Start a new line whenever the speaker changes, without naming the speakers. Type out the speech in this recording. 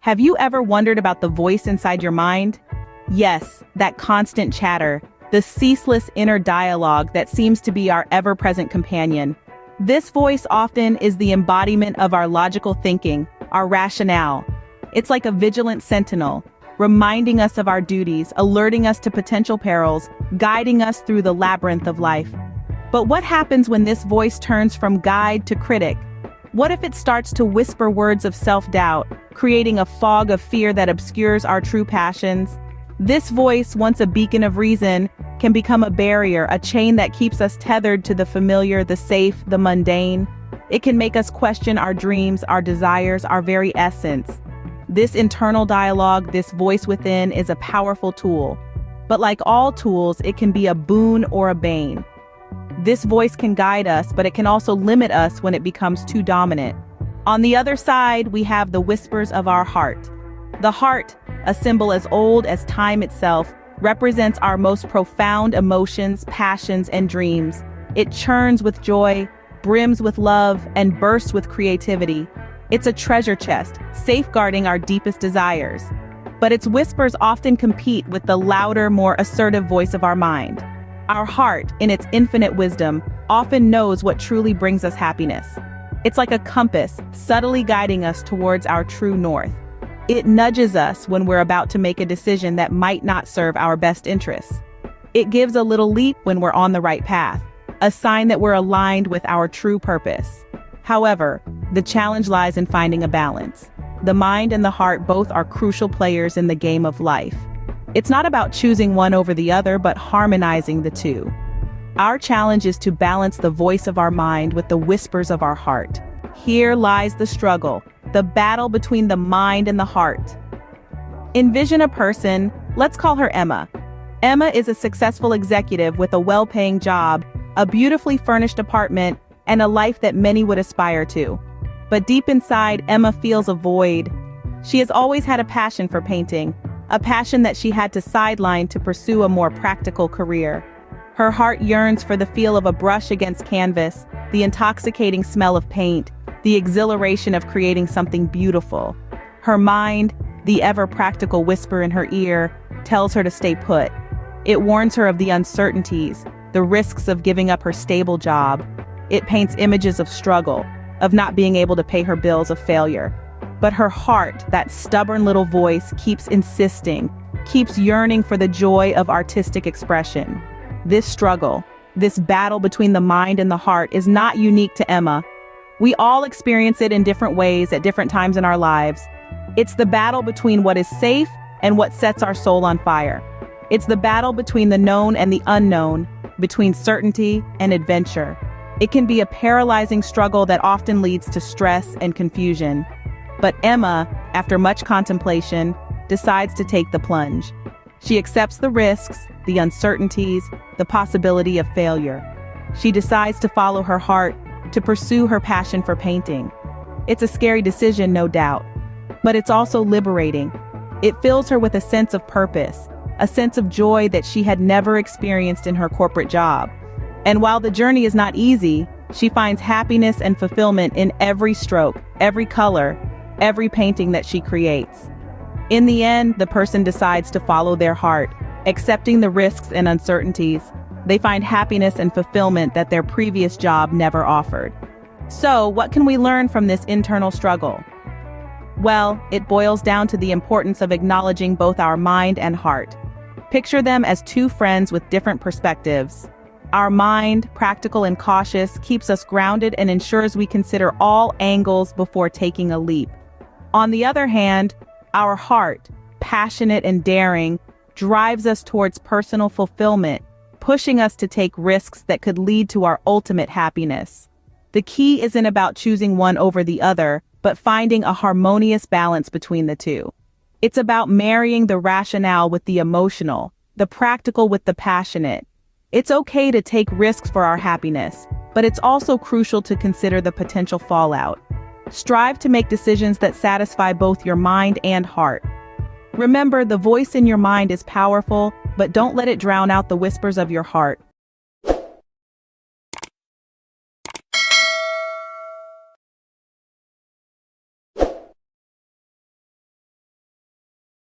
Have you ever wondered about the voice inside your mind? Yes, that constant chatter, the ceaseless inner dialogue that seems to be our ever-present companion. This voice often is the embodiment of our logical thinking, our rationale. It's like a vigilant sentinel, reminding us of our duties, alerting us to potential perils, guiding us through the labyrinth of life. But what happens when this voice turns from guide to critic? What if it starts to whisper words of self-doubt, creating a fog of fear that obscures our true passions? This voice, once a beacon of reason, can become a barrier, a chain that keeps us tethered to the familiar, the safe, the mundane. It can make us question our dreams, our desires, our very essence. This internal dialogue, this voice within, is a powerful tool. But like all tools, it can be a boon or a bane. This voice can guide us, but it can also limit us when it becomes too dominant. On the other side, we have the whispers of our heart. The heart, a symbol as old as time itself, represents our most profound emotions, passions, and dreams. It churns with joy, brims with love, and bursts with creativity. It's a treasure chest, safeguarding our deepest desires. But its whispers often compete with the louder, more assertive voice of our mind. Our heart, in its infinite wisdom, often knows what truly brings us happiness. It's like a compass, subtly guiding us towards our true north. It nudges us when we're about to make a decision that might not serve our best interests. It gives a little leap when we're on the right path, a sign that we're aligned with our true purpose. However, the challenge lies in finding a balance. The mind and the heart both are crucial players in the game of life. It's not about choosing one over the other, but harmonizing the two. Our challenge is to balance the voice of our mind with the whispers of our heart. Here lies the struggle, the battle between the mind and the heart. Envision a person, let's call her Emma. Emma is a successful executive with a well-paying job, a beautifully furnished apartment, and a life that many would aspire to. But deep inside, Emma feels a void. She has always had a passion for painting, a passion that she had to sideline to pursue a more practical career. Her heart yearns for the feel of a brush against canvas, the intoxicating smell of paint, the exhilaration of creating something beautiful. Her mind, the ever-practical whisper in her ear, tells her to stay put. It warns her of the uncertainties, the risks of giving up her stable job. It paints images of struggle, of not being able to pay her bills, of failure. But her heart, that stubborn little voice, keeps insisting, keeps yearning for the joy of artistic expression. This struggle, this battle between the mind and the heart, is not unique to Emma. We all experience it in different ways at different times in our lives. It's the battle between what is safe and what sets our soul on fire. It's the battle between the known and the unknown, between certainty and adventure. It can be a paralyzing struggle that often leads to stress and confusion. But Emma, after much contemplation, decides to take the plunge. She accepts the risks, the uncertainties, the possibility of failure. She decides to follow her heart, to pursue her passion for painting. It's a scary decision, no doubt, but it's also liberating. It fills her with a sense of purpose, a sense of joy that she had never experienced in her corporate job. And while the journey is not easy, she finds happiness and fulfillment in every stroke, every color, every painting that she creates. In the end, the person decides to follow their heart, accepting the risks and uncertainties. They find happiness and fulfillment that their previous job never offered. So, what can we learn from this internal struggle? Well, it boils down to the importance of acknowledging both our mind and heart. Picture them as two friends with different perspectives. Our mind, practical and cautious, keeps us grounded and ensures we consider all angles before taking a leap. On the other hand, our heart, passionate and daring, drives us towards personal fulfillment, pushing us to take risks that could lead to our ultimate happiness. The key isn't about choosing one over the other, but finding a harmonious balance between the two. It's about marrying the rationale with the emotional, the practical with the passionate. It's okay to take risks for our happiness, but it's also crucial to consider the potential fallout. Strive to make decisions that satisfy both your mind and heart. Remember, the voice in your mind is powerful, but don't let it drown out the whispers of your heart.